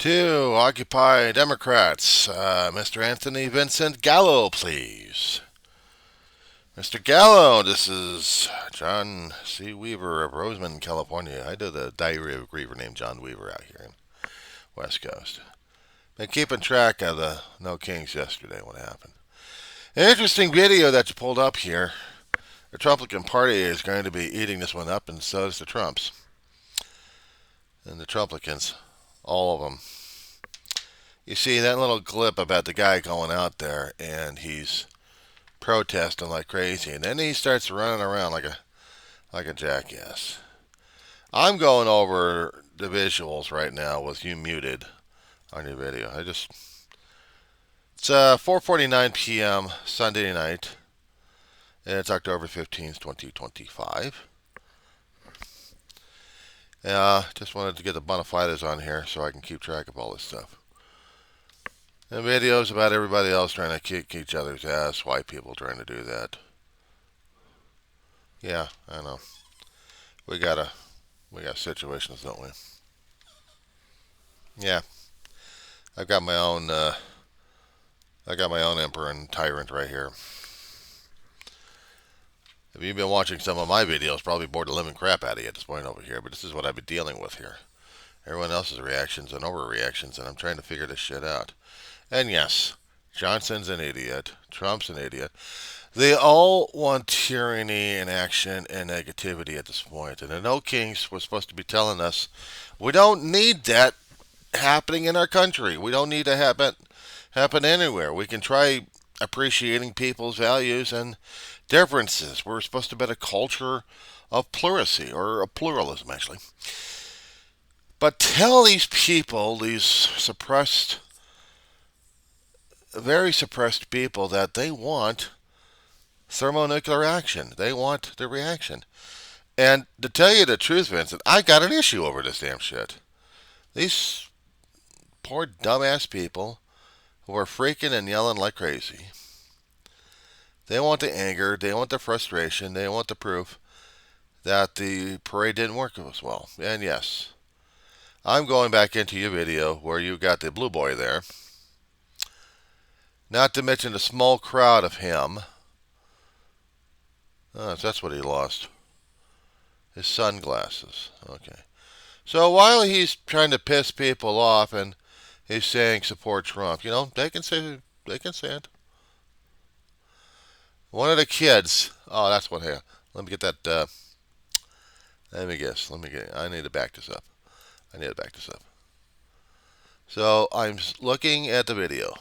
To Occupy Democrats, Mr. Anthony Vincent Gallo, please. Mr. Gallo, this is John C. Weaver of Roseman, California. I do the Diary of a Griever named John Weaver out here in West Coast. Been keeping track of the No Kings yesterday, what happened. An interesting video that you pulled up here. The Trumplican Party is going to be eating this one up, and so is the Trumps. And the Trumplicans, all of them. You see that little clip about the guy going out there, and he's protesting like crazy, and then he starts running around like a jackass. I'm going over the visuals right now with you muted on your video. It's 4:49 p.m. Sunday night, and it's October 15th, 2025. Just wanted to get the bona fides on here so I can keep track of all this stuff. And videos about everybody else trying to kick each other's ass, white people trying to do that. Yeah, I know. We got situations, don't we? Yeah. I've got my own emperor and tyrant right here. If you've been watching some of my videos, probably bored the living crap out of you at this point over here, but this is what I've been dealing with here. Everyone else's reactions and overreactions, and I'm trying to figure this shit out. And yes, Johnson's an idiot. Trump's an idiot. They all want tyranny and action and negativity at this point. And the No Kings were supposed to be telling us we don't need that happening in our country. We don't need to have it happen anywhere. We can try appreciating people's values and differences. We're supposed to be a culture of plurality, or a pluralism, actually. But tell these people, these very suppressed people, that they want thermonuclear action. They want the reaction. And to tell you the truth, Vincent, I got an issue over this damn shit. These poor dumbass people who are freaking and yelling like crazy. They want the anger, they want the frustration, they want the proof that the parade didn't work as well. And yes, I'm going back into your video where you got the blue boy there. Not to mention the small crowd of him. Oh, that's what he lost. His sunglasses. Okay. So while he's trying to piss people off and he's saying support Trump, they can say it. One of the kids. Oh, that's what happened. Let me get that. Let me guess. I need to back this up. So I'm looking at the video.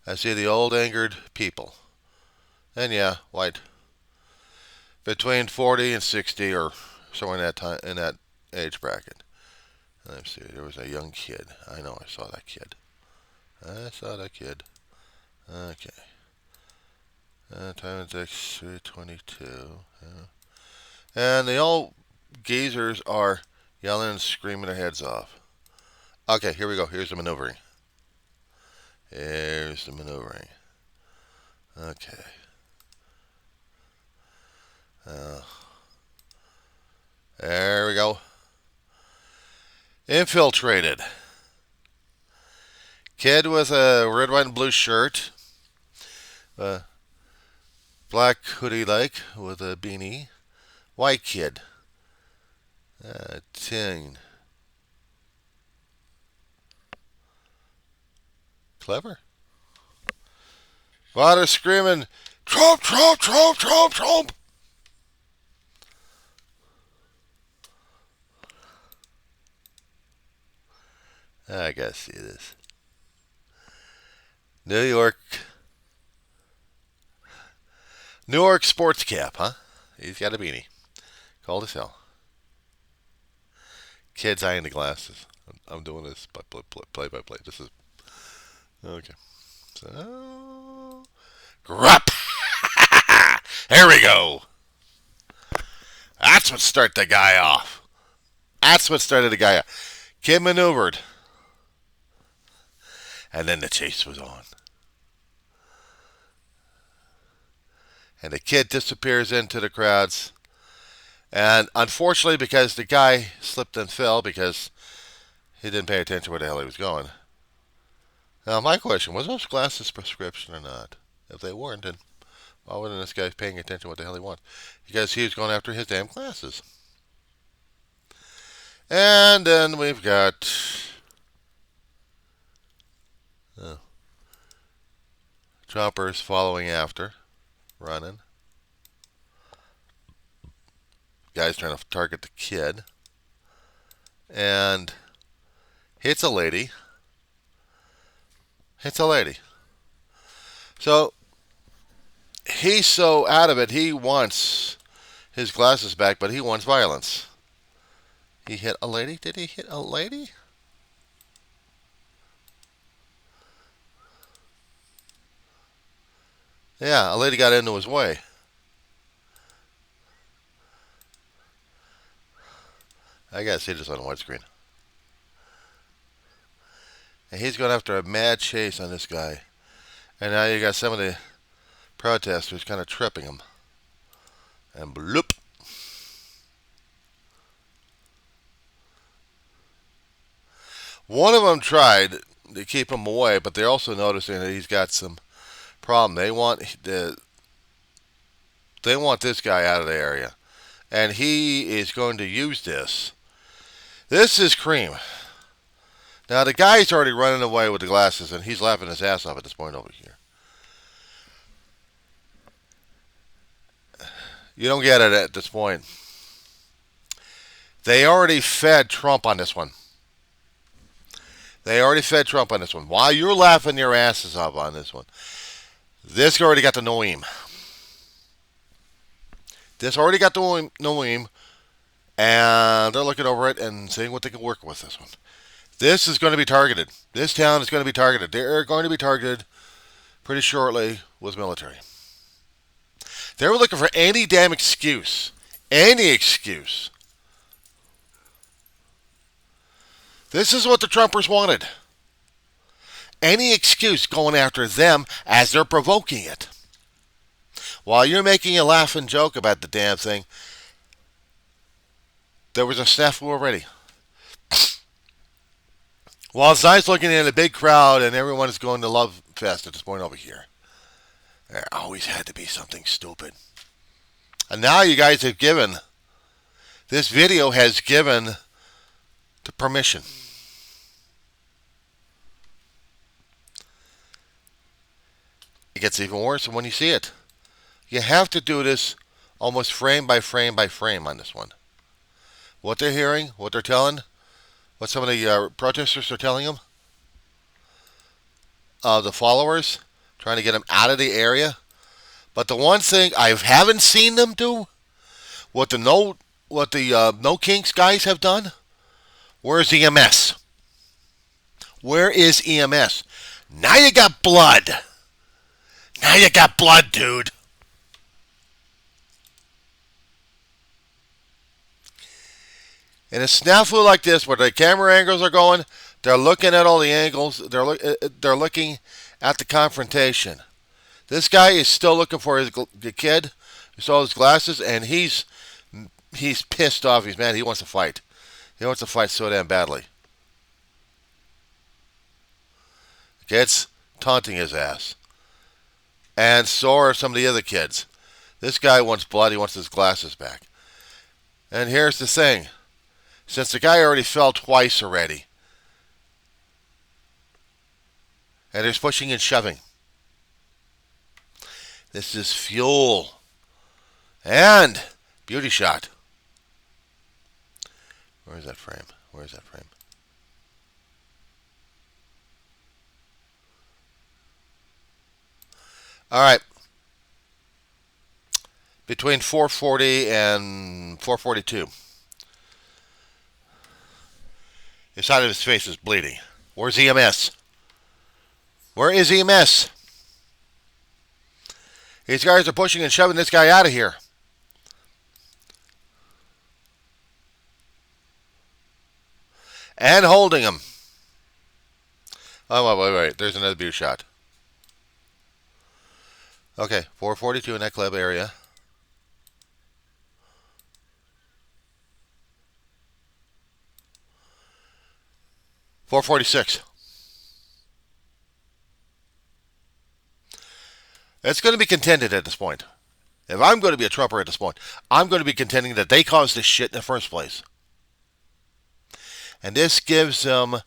I see the old angered people. And yeah, white. Between 40 and 60 or somewhere in that age bracket. Let's see, there was a young kid. I know, I saw that kid. Okay. Time is X322. And the old geezers are yelling and screaming their heads off. Okay, here we go. Here's the maneuvering. Okay. There we go. Infiltrated. Kid with a red, white, and blue shirt. Black hoodie with a beanie. White kid. Teen. Clever. While they're screaming, Trump, Trump, Trump, Trump, Trump. I gotta see this. New York sports cap, huh? He's got a beanie. Cold as hell. Kids eyeing the glasses. I'm doing this play by play. This is okay. So, grap. Here we go. That's what started the guy off. Kid maneuvered. And then the chase was on. And the kid disappears into the crowds. And unfortunately, because the guy slipped and fell because He didn't pay attention where the hell he was going. Now, my question, was those glasses prescription or not? If they weren't, then why wasn't this guy paying attention to what the hell he wanted? Because he was going after his damn glasses. And then we've got choppers following after, running. Guy's trying to target the kid. And hits a lady. Hits a lady. So he's so out of it, he wants his glasses back, but he wants violence. He hit a lady? Did he hit a lady? Yeah, a lady got into his way. I gotta see this on widescreen. And he's going after a mad chase on this guy. And now you got some of the protesters kind of tripping him. And bloop. One of them tried to keep him away, but they're also noticing that he's got some problem. They want this guy out of the area. And he is going to use this. This is cream. Now the guy's already running away with the glasses, and he's laughing his ass off at this point over here. You don't get it at this point. They already fed Trump on this one. They already fed Trump on this one. While you're laughing your asses off on this one, this already got the Noem. This already got the Noem, and they're looking over it and seeing what they can work with this one. This is going to be targeted. This town is going to be targeted. They're going to be targeted pretty shortly with military. They were looking for any damn excuse. Any excuse. This is what the Trumpers wanted. Any excuse going after them as they're provoking it. While you're making a laughing joke about the damn thing, there was a snafu already. While it's nice looking in a big crowd and everyone is going to Love Fest at this point over here, there always had to be something stupid. And now you guys have given, this video has given the permission. It gets even worse when you see it. You have to do this almost frame by frame by frame on this one. What they're hearing, what they're telling, what some of the protesters are telling them, the followers, trying to get them out of the area. But the one thing I haven't seen them do, what the No Kinks guys have done, where's EMS? Where is EMS? Now you got blood. Now you got blood, dude. In a snafu like this, where the camera angles are going, they're looking at all the angles. They're looking at the confrontation. This guy is still looking for the kid who saw his glasses, and he's pissed off. He's mad. He wants to fight. He wants to fight so damn badly. The kid's taunting his ass. And so are some of the other kids. This guy wants blood. He wants his glasses back. And here's the thing. Since the guy already fell twice already, and there's pushing and shoving, this is fuel. And beauty shot. Where's that frame? Where's that frame? All right. Between 440 and 442. The side of his face is bleeding. Where's EMS? Where is EMS? These guys are pushing and shoving this guy out of here. And holding him. Oh, wait. There's another view shot. Okay, 442 in that club area. 446. It's going to be contended at this point. If I'm going to be a Trumper at this point, I'm going to be contending that they caused this shit in the first place. And this gives them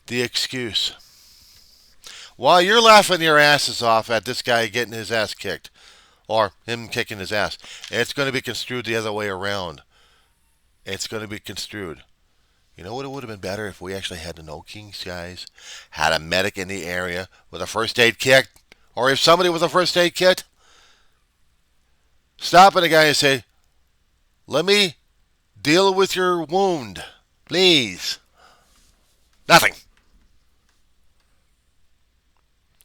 the excuse. While you're laughing your asses off at this guy getting his ass kicked, or him kicking his ass, it's going to be construed the other way around. It's going to be construed. You know what, it would have been better if we actually had the No Kings guys, had a medic in the area with a first aid kit, or if somebody with a first aid kit, stopping the guy and say, let me deal with your wound, please. Nothing.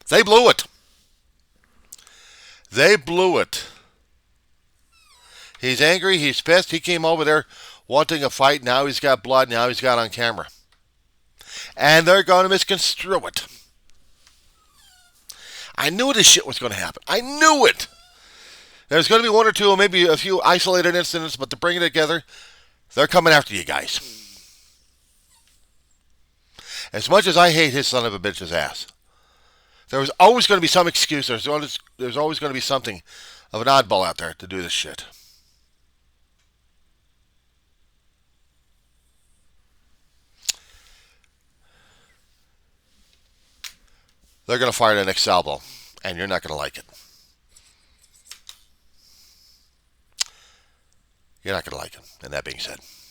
They blew it. They blew it. He's angry. He's pissed. He came over there wanting a fight. Now he's got blood. Now he's got on camera. And they're going to misconstrue it. I knew this shit was going to happen. I knew it. There's going to be one or two, maybe a few isolated incidents, but to bring it together, they're coming after you guys. As much as I hate his son of a bitch's ass, there was always going to be some excuse. There's always going to be something of an oddball out there to do this shit. They're going to fire the next salvo, and you're not going to like it. You're not going to like it. And that being said,